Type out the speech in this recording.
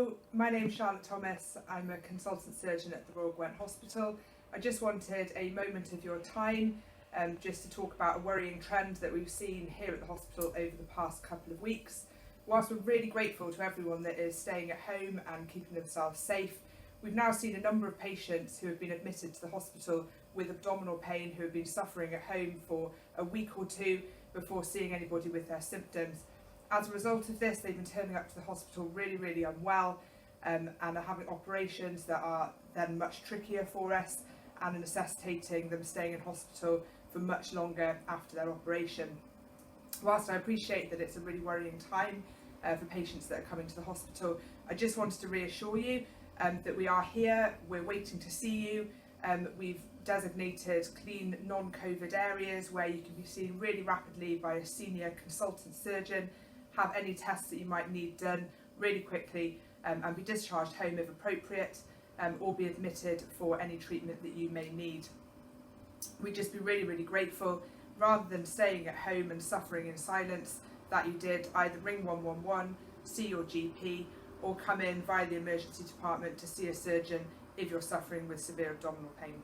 Hello, my name's Charlotte Thomas. I'm a consultant surgeon at the Royal Gwent Hospital. I just wanted a moment of your time just to talk about a worrying trend that we've seen here at the hospital over the past couple of weeks. Whilst we're really grateful to everyone that is staying at home and keeping themselves safe, we've now seen a number of patients who have been admitted to the hospital with abdominal pain who have been suffering at home for a week or two before seeing anybody with their symptoms. As a result of this, they've been turning up to the hospital really unwell and are having operations that are then much trickier for us and are necessitating them staying in hospital for much longer after their operation. Whilst I appreciate that it's a really worrying time for patients that are coming to the hospital, I just wanted to reassure you that we are here, we're waiting to see you. We've designated clean non-COVID areas where you can be seen really rapidly by a senior consultant surgeon, have any tests that you might need done really quickly and be discharged home if appropriate, or be admitted for any treatment that you may need. We'd just be really grateful, rather than staying at home and suffering in silence, that you did either ring 111, see your GP, or come in via the emergency department to see a surgeon if you're suffering with severe abdominal pain.